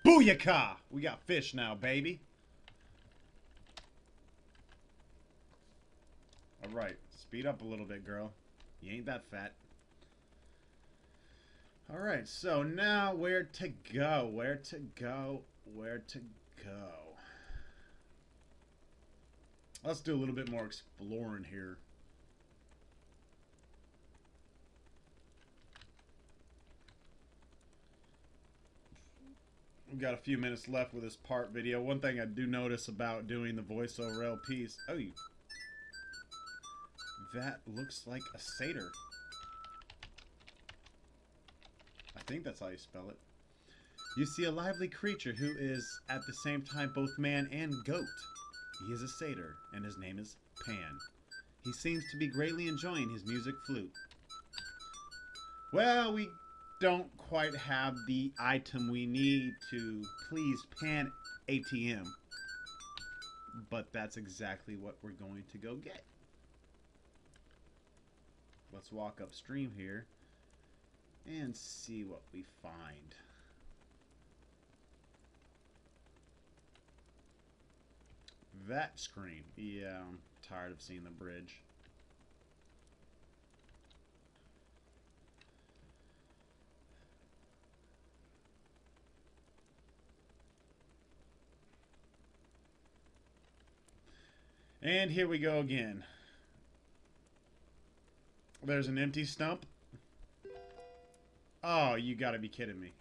Booyakah! We got fish now, baby. Alright, speed up a little bit, girl. You ain't that fat. Alright, so now where to go? Where to go? Where to go? Let's do a little bit more exploring here. We've got a few minutes left with this part video. One thing I do notice about doing the voiceover LPs... Oh, that looks like a satyr. I think that's how you spell it. You see a lively creature who is at the same time both man and goat. He is a satyr, and his name is Pan. He seems to be greatly enjoying his music flute. Well, we don't quite have the item we need to please Pan ATM. But that's exactly what we're going to go get. Let's walk upstream here and see what we find. That screen. Yeah, I'm tired of seeing the bridge. And here we go again. There's an empty stump. Oh, you gotta be kidding me.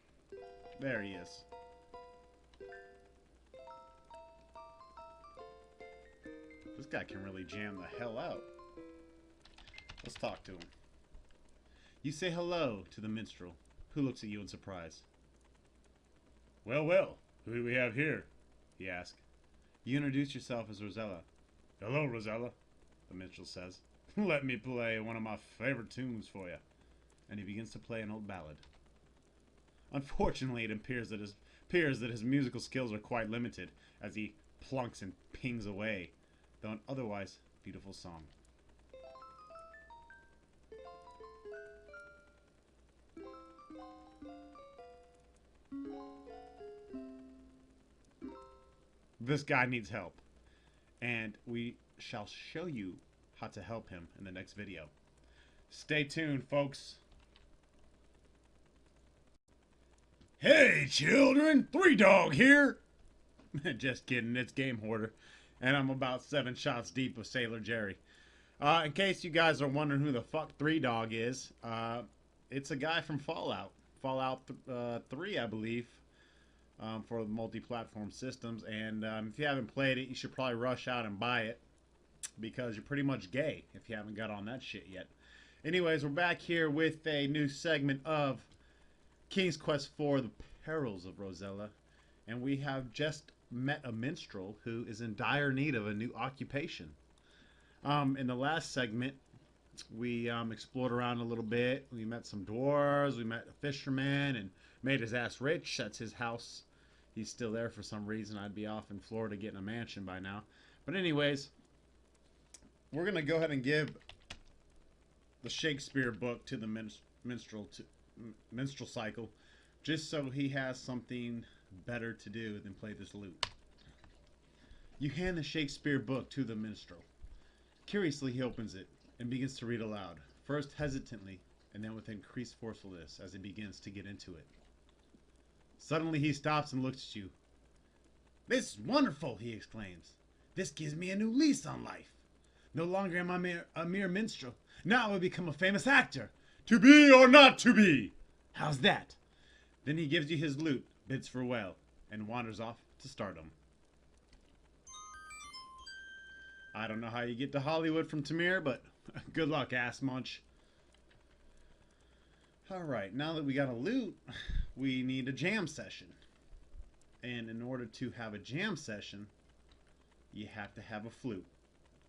There he is. This guy can really jam the hell out. Let's talk to him. You say hello to the minstrel, who looks at you in surprise. Well, well, who do we have here? He asks. You introduce yourself as Rosella. Hello, Rosella, the minstrel says. Let me play one of my favorite tunes for you. And he begins to play an old ballad. Unfortunately, it appears that his musical skills are quite limited, as he plunks and pings away, though an otherwise beautiful song. This guy needs help, and we shall show you how to help him in the next video. Stay tuned, folks. Hey, children! Three Dog here! Just kidding, it's Game Hoarder, and I'm about 7 shots deep with Sailor Jerry. In case you guys are wondering who the fuck Three Dog is, it's a guy from Fallout. Fallout 3, I believe, for the multi-platform systems. And if you haven't played it, you should probably rush out and buy it, because you're pretty much gay if you haven't got on that shit yet. Anyways, we're back here with a new segment of King's Quest IV, The Perils of Rosella. And we have just met a minstrel who is in dire need of a new occupation. In the last segment, we explored around a little bit. We met some dwarves, we met a fisherman, and made his ass rich. That's his house. He's still there for some reason. I'd be off in Florida getting a mansion by now. But anyways, we're going to go ahead and give the Shakespeare book to the minstrel cycle, just so he has something better to do than play this lute. You hand the Shakespeare book to the minstrel. Curiously, he opens it and begins to read aloud, first hesitantly, and then with increased forcefulness as he begins to get into it. Suddenly he stops and looks at you. This is wonderful, he exclaims. This gives me a new lease on life. No longer am I a mere minstrel. Now I will become a famous actor. To be or not to be? How's that? Then he gives you his lute, bids farewell, and wanders off to stardom. I don't know how you get to Hollywood from Tamir, but good luck, ass munch. Alright, now that we got a lute, we need a jam session. And in order to have a jam session, you have to have a flute.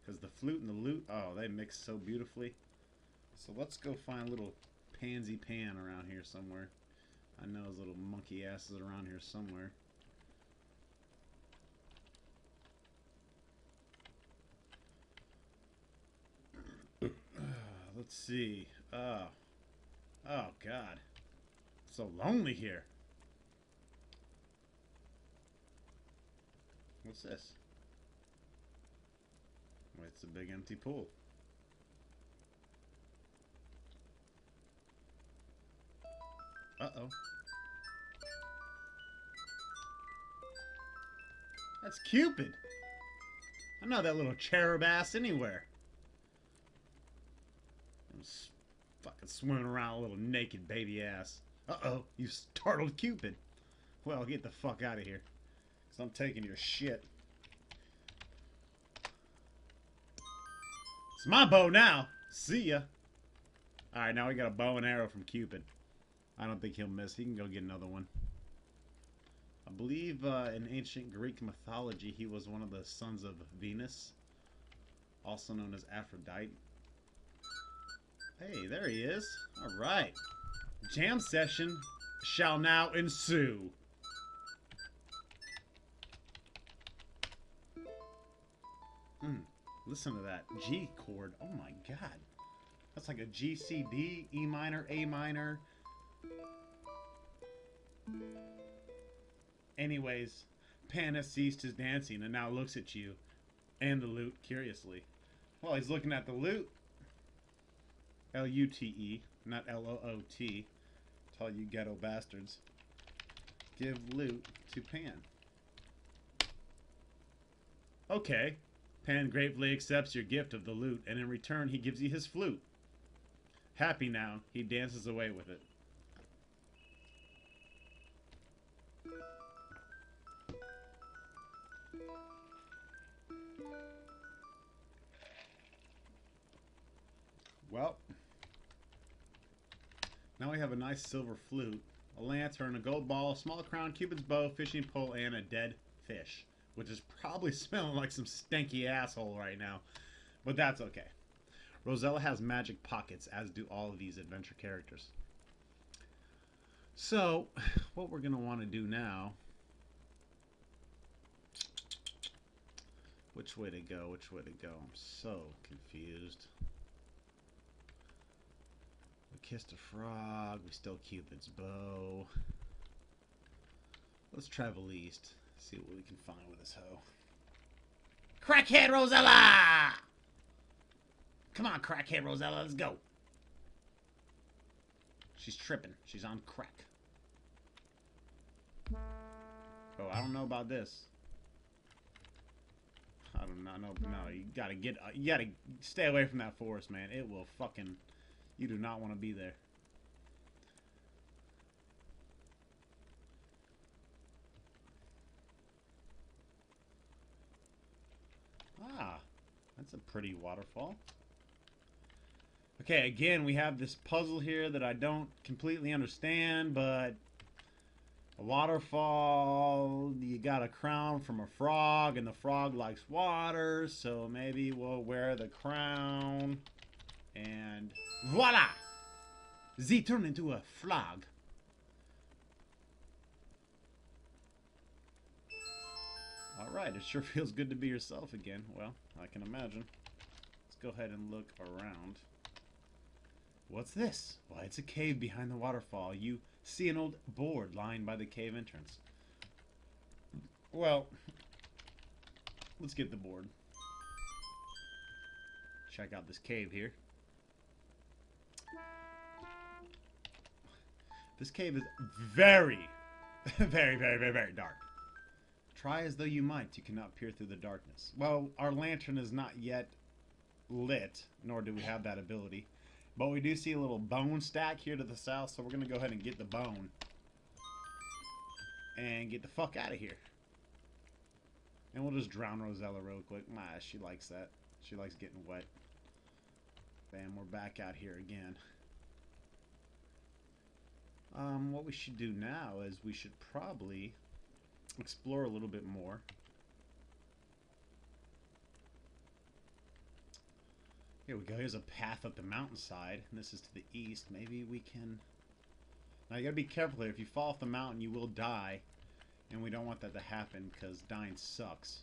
Because the flute and the lute, oh, they mix so beautifully. So let's go find a little pansy Pan around here somewhere. I know his little monkey ass is around here somewhere. Let's see. Oh God. So lonely here. What's this? Well, it's a big empty pool. Uh-oh. That's Cupid. I know that little cherub ass anywhere. I'm fucking swimming around a little naked baby ass. Uh-oh, you startled Cupid. Well, get the fuck out of here. Because I'm taking your shit. It's my bow now. See ya. Alright, now we got a bow and arrow from Cupid. I don't think he'll miss. He can go get another one. I believe in ancient Greek mythology, he was one of the sons of Venus, also known as Aphrodite. Hey, there he is. All right. Jam session shall now ensue. Listen to that G chord. Oh my god. That's like a G, C, D, E minor, A minor. Anyways, Pan has ceased his dancing and now looks at you and the lute curiously. Well, he's looking at the lute. L-U-T-E, not L-O-O-T. Tell you ghetto bastards. Give lute to Pan. Okay. Pan gratefully accepts your gift of the lute, and in return he gives you his flute. Happy now, he dances away with it. Well, now we have a nice silver flute, a lantern, a gold ball, a small crown, Cupid's bow, fishing pole, and a dead fish. Which is probably smelling like some stanky asshole right now. But that's okay. Rosella has magic pockets, as do all of these adventure characters. So, what we're going to want to do now... Which way to go? Which way to go? I'm so confused. We kissed a frog. We stole Cupid's bow. Let's travel east. See what we can find with this hoe. Crackhead Rosella! Come on, crackhead Rosella, let's go. She's tripping. She's on crack. Oh, I don't know about this. I don't know. No, you gotta stay away from that forest, man. It will fucking... You do not want to be there. Ah, that's a pretty waterfall. Okay, again, we have this puzzle here that I don't completely understand, but a waterfall, you got a crown from a frog, and the frog likes water, so maybe we'll wear the crown, and voila! Z turned into a frog. Alright, it sure feels good to be yourself again. Well, I can imagine. Let's go ahead and look around. What's this? Why, it's a cave behind the waterfall. You see an old board lying by the cave entrance. Well, let's get the board. Check out this cave here. This cave is very, very dark. Try as though you might, you cannot peer through the darkness. Well, our lantern is not yet lit, nor do we have that ability. But we do see a little bone stack here to the south, so we're going to go ahead and get the bone. And get the fuck out of here. And we'll just drown Rosella real quick. She likes that. She likes getting wet. Bam, we're back out here again. What we should do now is we should probably explore a little bit more. Here we go. Here's a path up the mountainside. And this is to the east. Maybe we can... Now you gotta be careful here. If you fall off the mountain, you will die. And we don't want that to happen because dying sucks.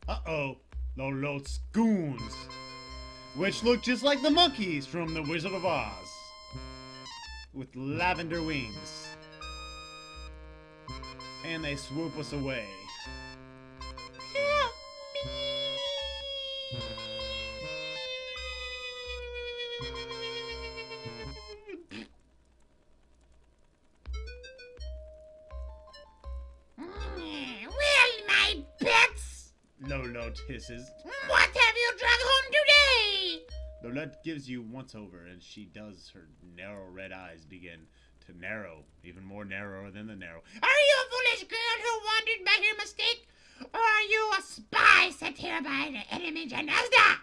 Uh-oh. The Lotscoons. Which look just like the monkeys from The Wizard of Oz. With lavender wings. and they swoop us away. Help me! Well, my pets, Lolot hisses. what have you drug home today? Lolot gives you once over, and she does her narrow red eyes begin to narrow, even more narrower than the narrow. Are you a foolish girl who wandered by here mistake? Or are you a spy sent here by the enemy Janazda?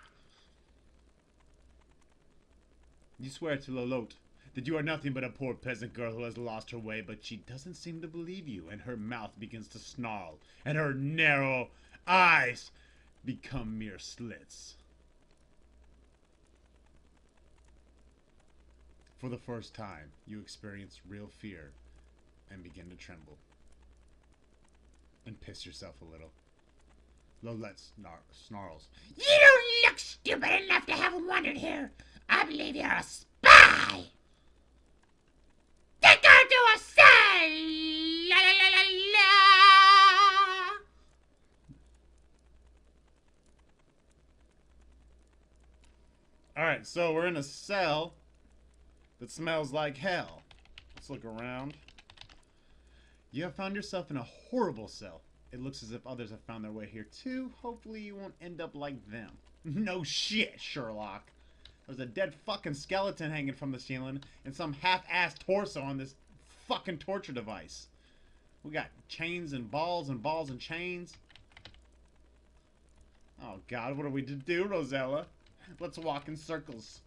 You swear to Lolot that you are nothing but a poor peasant girl who has lost her way, but she doesn't seem to believe you, and her mouth begins to snarl, and her narrow eyes become mere slits. For the first time, you experience real fear and begin to tremble. And piss yourself a little. Lolot snarls. You don't look stupid enough to have wandered here. I believe you're a spy. Take her to a cell. La la la la la. Alright, so we're in a cell that smells like hell. Let's look around. You have found yourself in a horrible cell. It looks as if others have found their way here too. Hopefully you won't end up like them. No shit, Sherlock. There's a dead fucking skeleton hanging from the ceiling and some half-assed torso on this fucking torture device. We got chains and balls and chains. Oh god, what are we to do, Rosella? Let's walk in circles.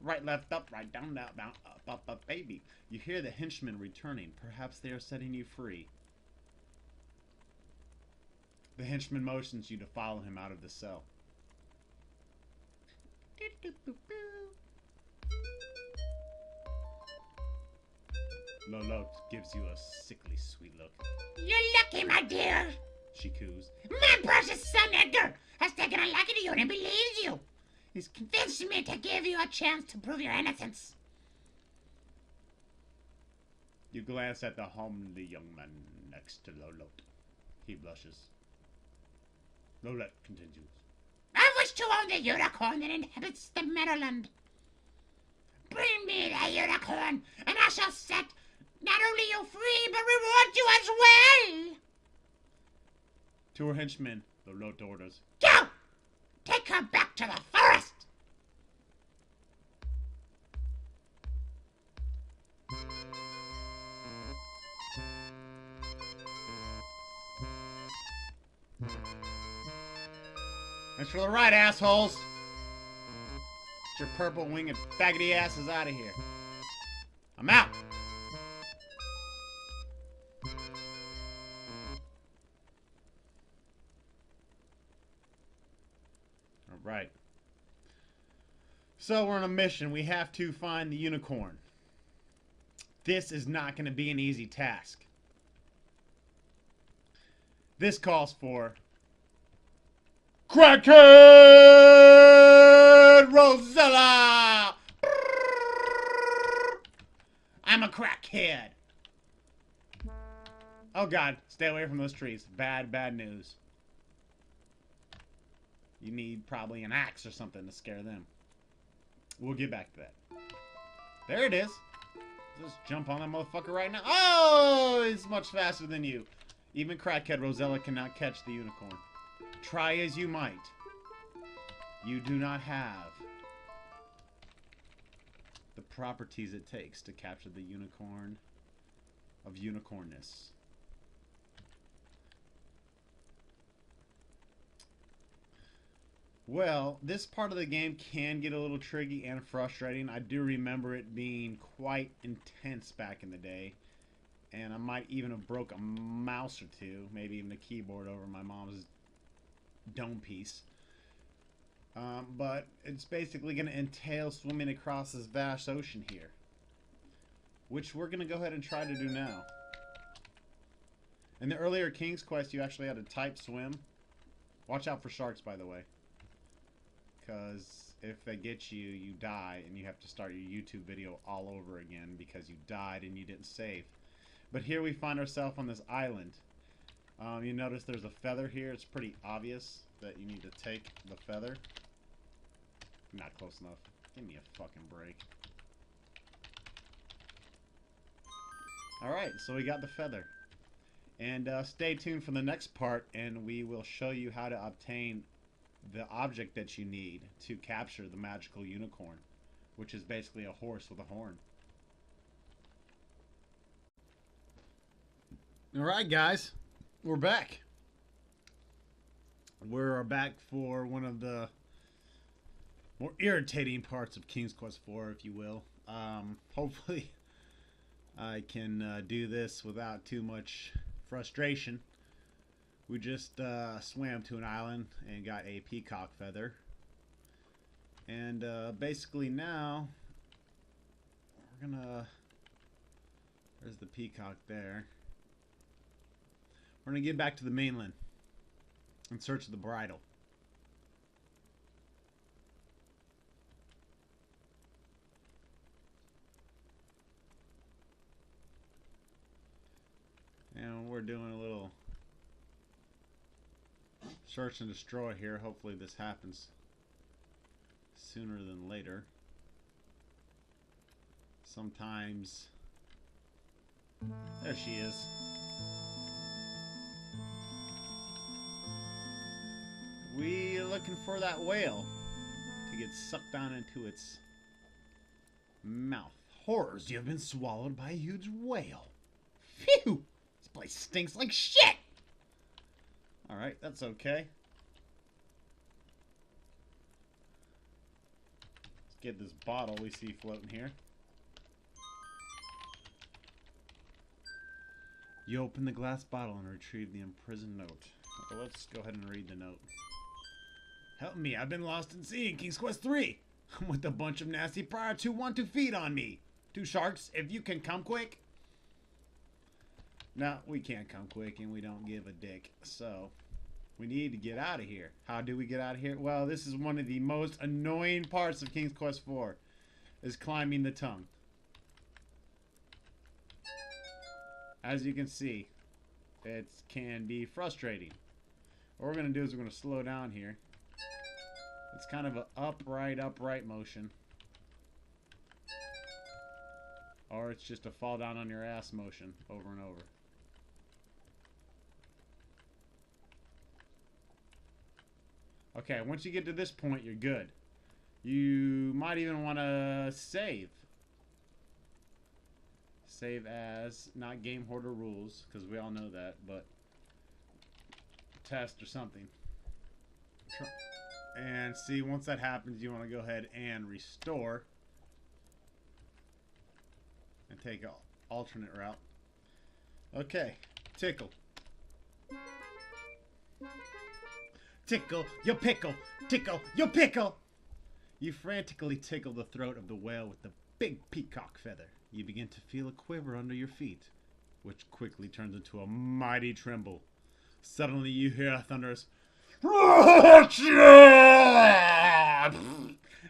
Right, left, up, right, down, down, down, up, baby. You hear the henchmen returning. Perhaps they are setting you free. The henchman motions you to follow him out of the cell. Lolot gives you a sickly sweet look. You're lucky, my dear. She coos. My precious son Edgar has taken a liking to you and believes you. He's convinced me to give you a chance to prove your innocence. You glance at the homely young man next to Lolot. He blushes. Lolot continues. I wish to own the unicorn that inhabits the Meadowland. Bring me the unicorn, and I shall set not only you free, but reward you as well. To her henchmen, Lolot orders. Go! Take her back to the forest! That's for the right, assholes! Get your purple winged faggoty asses out of here. I'm out! Alright. So we're on a mission. We have to find the unicorn. This is not going to be an easy task. This calls for Crackhead Rosella! I'm a crackhead. Oh god, stay away from those trees. Bad, bad news. You need probably an axe or something to scare them. We'll get back to that. There it is. Just jump on that motherfucker right now. Oh, it's much faster than you. Even crackhead Rosella cannot catch the unicorn. Try as you might. You do not have the properties it takes to capture the unicorn of unicornness. Well, this part of the game can get a little tricky and frustrating. I do remember it being quite intense back in the day. And I might even have broke a mouse or two, maybe even a keyboard over my mom's dome piece. But it's basically going to entail swimming across this vast ocean here. Which we're going to go ahead and try to do now. In the earlier King's Quest, you actually had to type swim. Watch out for sharks, by the way. Because if they get you, you die, and you have to start your YouTube video all over again because you died and you didn't save. But here we find ourselves on this island. You notice there's a feather here. It's pretty obvious that you need to take the feather. Not close enough. Give me a fucking break. Alright, so we got the feather. And stay tuned for the next part, and we will show you how to obtain the object that you need to capture the magical unicorn, which is basically a horse with a horn. Alright guys, we're back. We're back for one of the more irritating parts of King's Quest IV, if you will. Hopefully I can do this without too much frustration. We just swam to an island and got a peacock feather. And basically now we're gonna... There's the peacock there. We're gonna get back to the mainland in search of the bridle. And we're doing a little search and destroy here. Hopefully this happens sooner than later. Sometimes... There she is. We're looking for that whale to get sucked down into its mouth. Horrors, you have been swallowed by a huge whale. Phew! This place stinks like shit! Alright, that's okay. Let's get this bottle we see floating here. You open the glass bottle and retrieve the imprisoned note. Okay, let's go ahead and read the note. Help me, I've been lost in sea in King's Quest III. I'm with a bunch of nasty pirates who want to feed on me. 2 sharks, if you can come quick. No, we can't come quick and we don't give a dick. So, we need to get out of here. How do we get out of here? Well, this is one of the most annoying parts of King's Quest IV. Is climbing the tongue. As you can see, it can be frustrating. What we're going to do is we're going to slow down here. It's kind of an upright motion. Or it's just a fall down on your ass motion over and over. Okay, once you get to this point, you're good. You might even want to save. Save as, not game hoarder rules, because we all know that, but test or something. And see, once that happens, you want to go ahead and restore. And take an alternate route. Okay, tickle. Tickle your pickle, tickle your pickle. You frantically tickle the throat of the whale with the big peacock feather. You begin to feel a quiver under your feet, which quickly turns into a mighty tremble. Suddenly you hear a thunderous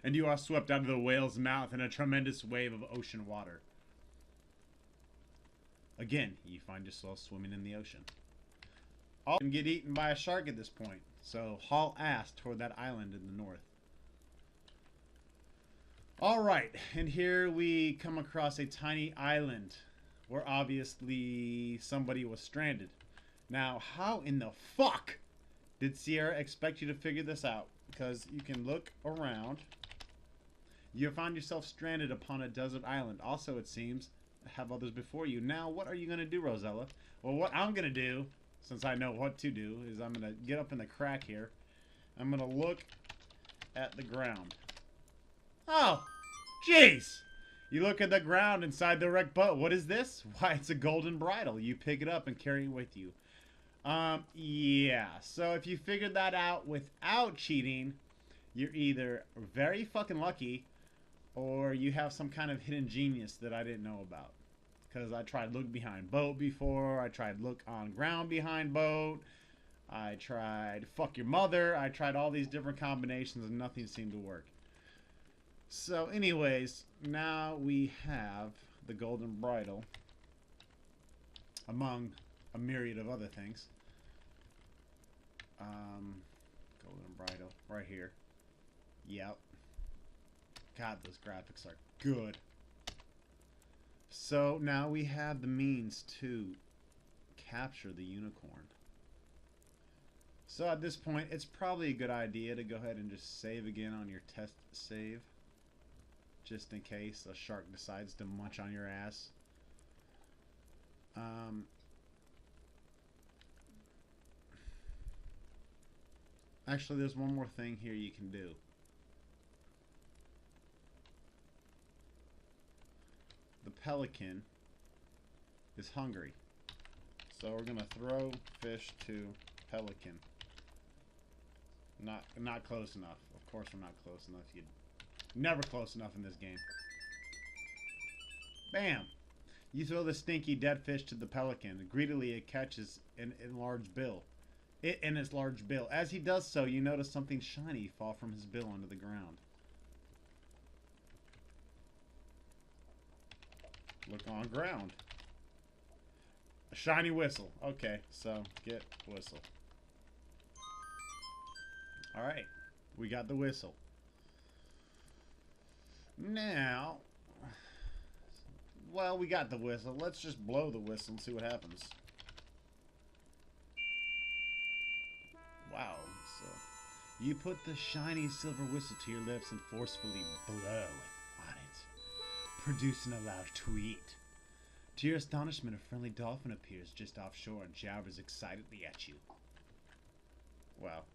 and you are swept out of the whale's mouth in a tremendous wave of ocean water. Again, you find yourself swimming in the ocean. All can get eaten by a shark at this point, so haul ass toward that island in the north. Alright, and here we come across a tiny island where obviously somebody was stranded. Now, how in the fuck did Sierra expect you to figure this out? Because you can look around. You find yourself stranded upon a desert island. Also, it seems, have others before you. Now, what are you going to do, Rosella? Well, what I'm going to do, since I know what to do, is I'm going to get up in the crack here. I'm going to look at the ground. Oh, jeez! You look at the ground inside the wrecked boat. What is this? Why, it's a golden bridle. You pick it up and carry it with you. Yeah. So if you figured that out without cheating, you're either very fucking lucky or you have some kind of hidden genius that I didn't know about. Because I tried look behind boat before. I tried look on ground behind boat. I tried fuck your mother. I tried all these different combinations and nothing seemed to work. So anyways, now we have the golden bridle. among a myriad of other things. Golden Bridle, right here. Yep. God, those graphics are good. So now we have the means to capture the unicorn. So at this point, it's probably a good idea to go ahead and just save again on your test save. Just in case a shark decides to munch on your ass. Actually, there's one more thing here you can do. The pelican is hungry. So we're going to throw fish to pelican. Not close enough. Of course we're not close enough. You're never close enough in this game. Bam! You throw the stinky dead fish to the pelican. Greedily it catches an enlarged bill. In its large bill. As he does so, you notice something shiny fall from his bill onto the ground. Look on ground. A shiny whistle. Okay, so get whistle. Alright, we got the whistle. Now, well, we got the whistle. Let's just blow the whistle and see what happens. Wow. So you put the shiny silver whistle to your lips and forcefully blow on it, producing a loud tweet. To your astonishment, a friendly dolphin appears just offshore and jabbers excitedly at you. Well,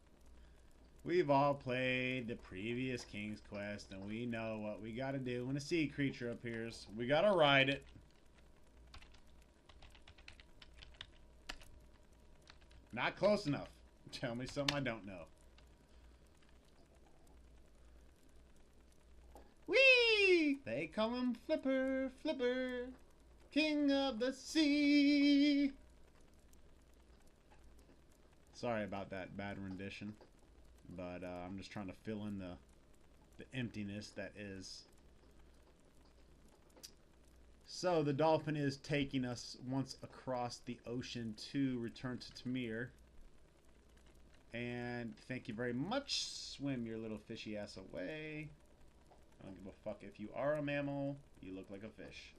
we've all played the previous King's Quest, and we know what we gotta do when a sea creature appears. We gotta ride it. Not close enough. Tell me something I don't know. Whee! They call him Flipper, Flipper, King of the Sea. Sorry about that bad rendition, but I'm just trying to fill in the emptiness that is. So the dolphin is taking us once across the ocean to return to Tamir. And thank you very much. Swim your little fishy ass away. I don't give a fuck if you are a mammal. You look like a fish.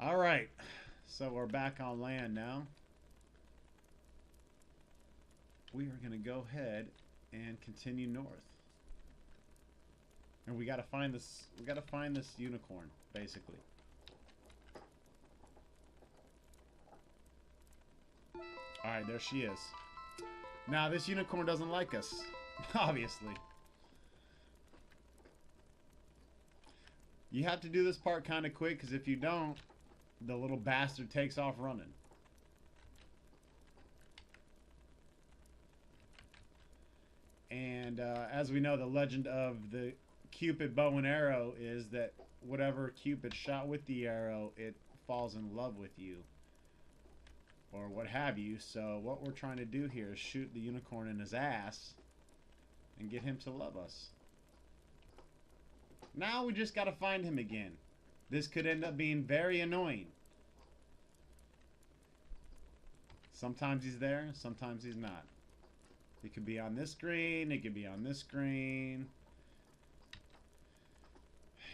Alright. So we're back on land now. We are going to go ahead and continue north. And we got to find this. We got to find this unicorn, basically. Alright, there she is. Now, this unicorn doesn't like us. Obviously. You have to do this part kind of quick, because if you don't, the little bastard takes off running. And as we know, the legend of the Cupid bow and arrow is that whatever Cupid shot with the arrow, it falls in love with you. Or what have you. So what we're trying to do here is shoot the unicorn in his ass and get him to love us. Now we just gotta find him again. This could end up being very annoying. Sometimes he's there, sometimes he's not. He could be on this screen, he could be on this screen.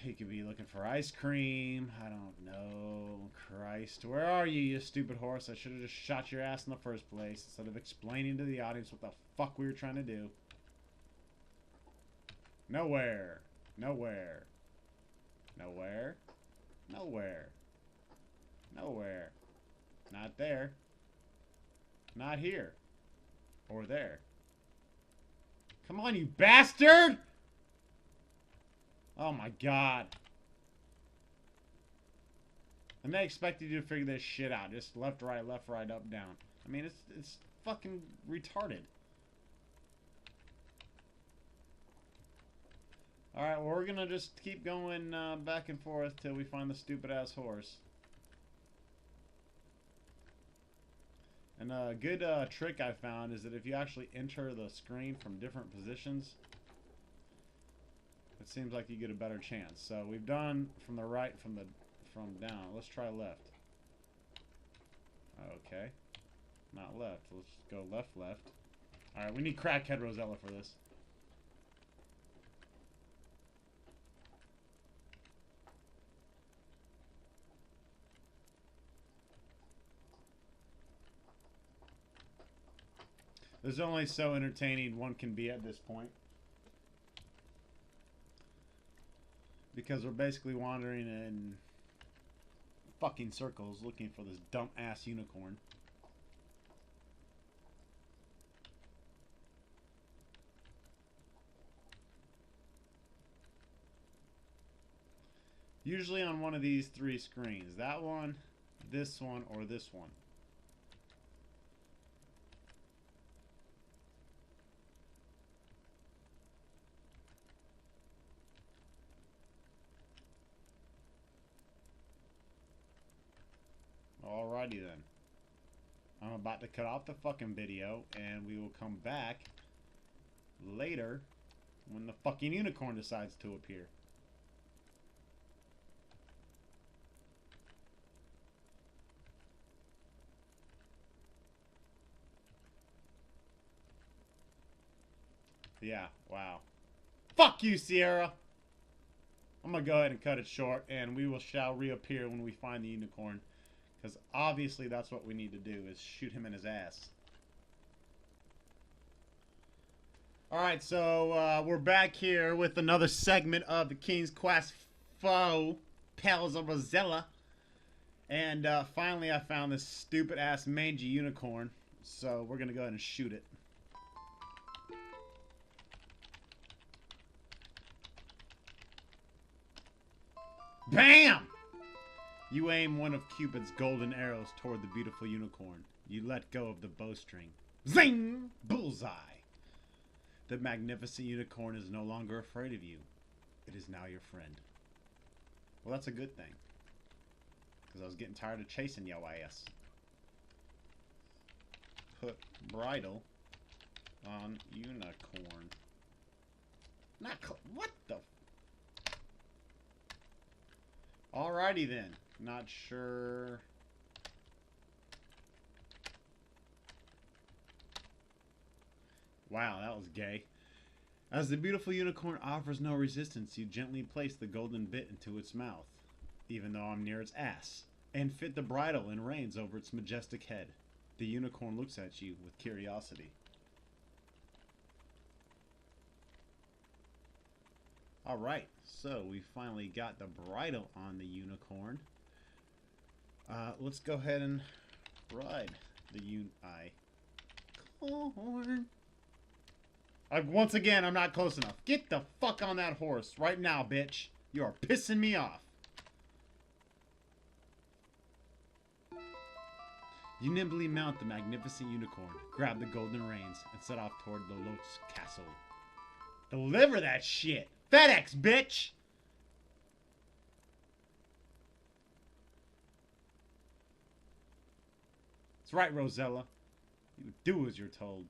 He could be looking for ice cream. I don't know. Christ. Where are you, you stupid horse? I should have just shot your ass in the first place instead of explaining to the audience what the fuck we were trying to do. Nowhere. Nowhere. Nowhere. Nowhere. Nowhere. Not there. Not here. Or there. Come on, you bastard! Oh my god. And they expected you to figure this shit out. Just left, right, up, down. I mean, it's fucking retarded. Alright, well, we're gonna just keep going back and forth till we find the stupid-ass horse. And a good trick I found is that if you actually enter the screen from different positions, it seems like you get a better chance. So we've done from the right, from from down. Let's try left. Okay. Not left. Let's go left, left. Alright, we need Crackhead Rosella for this. There's only so entertaining one can be at this point. Because we're basically wandering in fucking circles looking for this dumb ass unicorn. Usually on one of these three screens. That one, this one, or this one. Alrighty then. I'm about to cut off the fucking video and we will come back later when the fucking unicorn decides to appear. Yeah, wow. Fuck you, Sierra! I'm gonna go ahead and cut it short and we shall reappear when we find the unicorn. Because obviously that's what we need to do, is shoot him in his ass. Alright, so we're back here with another segment of the King's Quest foe, Pals of Rosella. And finally I found this stupid ass mangy unicorn. So we're going to go ahead and shoot it. BAM! You aim one of Cupid's golden arrows toward the beautiful unicorn. You let go of the bowstring. Zing! Bullseye! The magnificent unicorn is no longer afraid of you. It is now your friend. Well, that's a good thing. Because I was getting tired of chasing yo ass. Put bridle on unicorn. What the... Alrighty then. Not sure... Wow, that was gay. As the beautiful unicorn offers no resistance, you gently place the golden bit into its mouth, even though I'm near its ass, and fit the bridle and reins over its majestic head. The unicorn looks at you with curiosity. Alright, so we finally got the bridle on the unicorn. Let's go ahead and ride the unicorn. Once again, I'm not close enough. Get the fuck on that horse right now, bitch. You are pissing me off. You nimbly mount the magnificent unicorn, grab the golden reins, and set off toward the Lotus Castle. Deliver that shit! FedEx, bitch! That's right, Rosella. You do as you're told.